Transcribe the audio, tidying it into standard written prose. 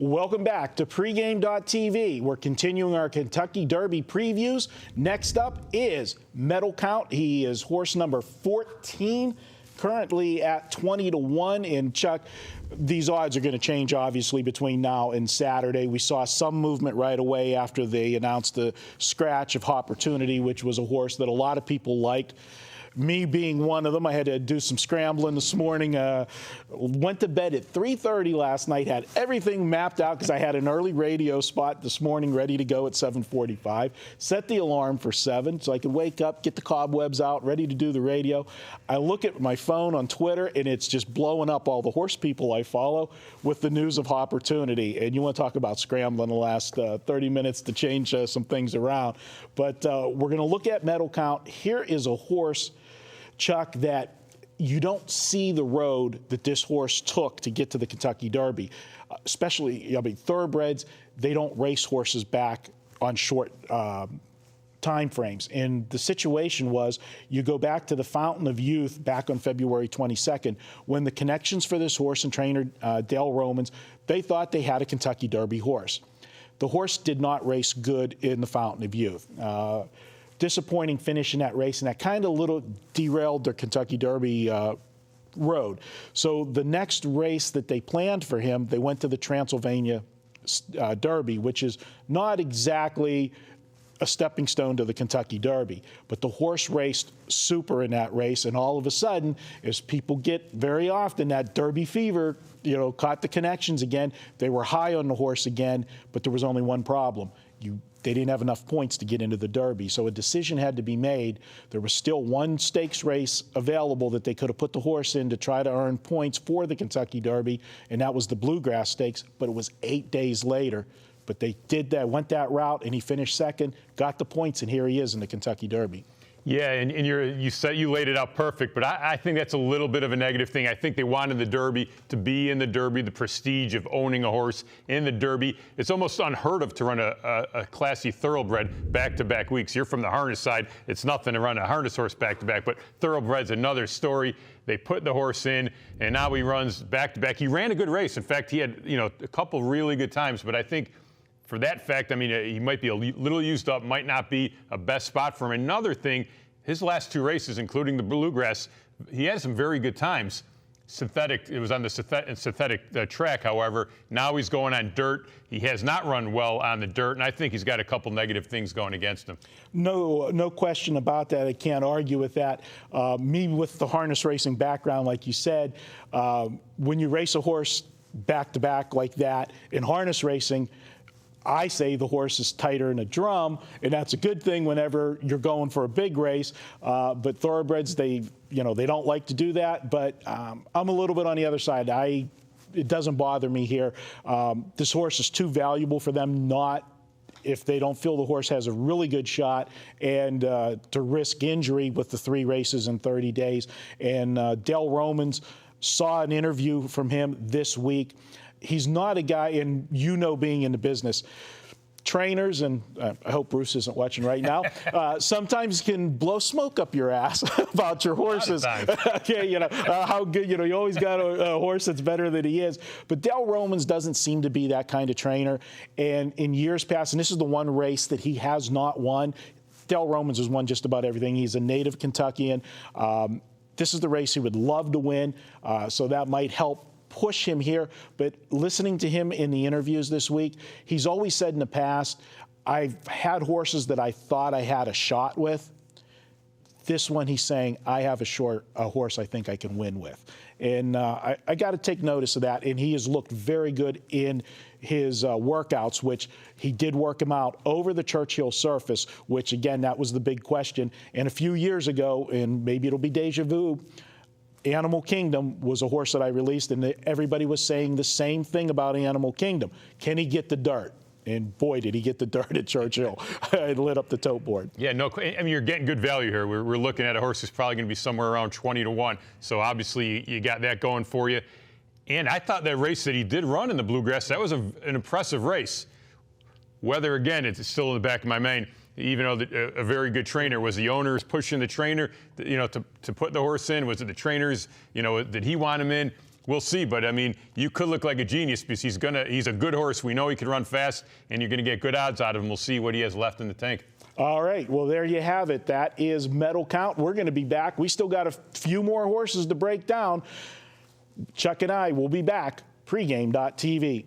Welcome back to pregame.tv. We're continuing our Kentucky Derby previews. Next up is Medal Count. He is horse number 14, currently at 20-1. And Chuck, these odds are going to change, obviously, between now and Saturday. We saw some movement right away after they announced the scratch of Opportunity, which was a horse that a lot of people liked. Me being one of them, I had to do some scrambling this morning. Went to bed at 3:30 last night, had everything mapped out because I had an early radio spot this morning ready to go at 7:45. Set the alarm for 7 so I could wake up, get the cobwebs out, ready to do the radio. I look at my phone on Twitter, and it's just blowing up all the horse people I follow with the news of Opportunity. And you want to talk about scrambling the last 30 minutes to change some things around. But we're going to look at Medal Count. Here is a horse, Chuck, that you don't see the road that this horse took to get to the Kentucky Derby. Especially, thoroughbreds, they don't race horses back on short time frames. And the situation was, you go back to the Fountain of Youth back on February 22nd, when the connections for this horse and trainer, Dale Romans, they thought they had a Kentucky Derby horse. The horse did not race good in the Fountain of Youth. Disappointing finish in that race, and that kind of little derailed their Kentucky Derby road. So the next race that they planned for him, they went to the Transylvania Derby, which is not exactly a stepping stone to the Kentucky Derby. But the horse raced super in that race, and all of a sudden, as people get very often, that Derby fever, caught the connections again. They were high on the horse again, but there was only one problem. They didn't have enough points to get into the Derby, so a decision had to be made. There was still one stakes race available that they could have put the horse in to try to earn points for the Kentucky Derby, and that was the Bluegrass Stakes, but it was 8 days later. But they did that, went that route, and he finished second, got the points, and here he is in the Kentucky Derby. Yeah, and you laid it out perfect, but I think that's a little bit of a negative thing. I think they wanted the Derby to be in the Derby, the prestige of owning a horse in the Derby. It's almost unheard of to run a classy thoroughbred back-to-back weeks. You're from the harness side. It's nothing to run a harness horse back-to-back, but thoroughbred's another story. They put the horse in, and now he runs back-to-back. He ran a good race. In fact, he had a couple really good times, but I think for that fact, he might be a little used up, might not be a best spot for him. Another thing, his last 2 races, including the Bluegrass, he had some very good times. Synthetic, it was on the synthetic track, however. Now he's going on dirt. He has not run well on the dirt, and I think he's got a couple negative things going against him. No question about that. I can't argue with that. Me with the harness racing background, like you said, when you race a horse back-to-back like that in harness racing, I say the horse is tighter in a drum, and that's a good thing whenever you're going for a big race. But thoroughbreds, they don't like to do that. But I'm a little bit on the other side. It doesn't bother me here. This horse is too valuable for them not, if they don't feel the horse has a really good shot, and to risk injury with the 3 races in 30 days. And Dale Romans, saw an interview from him this week. He's not a guy, and being in the business, trainers, and I hope Bruce isn't watching right now, sometimes can blow smoke up your ass about your horses. Okay, how good, you always got a horse that's better than he is. But Dale Romans doesn't seem to be that kind of trainer. And in years past, and this is the one race that he has not won, Dale Romans has won just about everything. He's a native Kentuckian. This is the race he would love to win, so that might help push him here. But listening to him in the interviews this week, he's always said in the past, I've had horses that I thought I had a shot with. This one, he's saying, I have a horse I think I can win with. And I got to take notice of that. And he has looked very good in his workouts, which he did work him out over the Churchill surface, which, again, that was the big question. And a few years ago, and maybe it'll be deja vu, Animal Kingdom was a horse that I released, and everybody was saying the same thing about Animal Kingdom. Can he get the dirt? And boy, did he get the dirt at Churchill. It lit up the tote board. Yeah, you're getting good value here. We're looking at a horse who's probably going to be somewhere around 20-1. So obviously you got that going for you. And I thought that race that he did run in the Bluegrass, that was an impressive race. Whether, again, it's still in the back of my mind, even though a very good trainer, was the owners pushing the trainer, to put the horse in? Was it the trainers, did he want him in? We'll see, but I mean, you could look like a genius because he's a good horse. We know he can run fast, and you're going to get good odds out of him. We'll see what he has left in the tank. All right, well, there you have it. That is Medal Count. We're going to be back. We still got a few more horses to break down. Chuck and I will be back. Pregame.tv.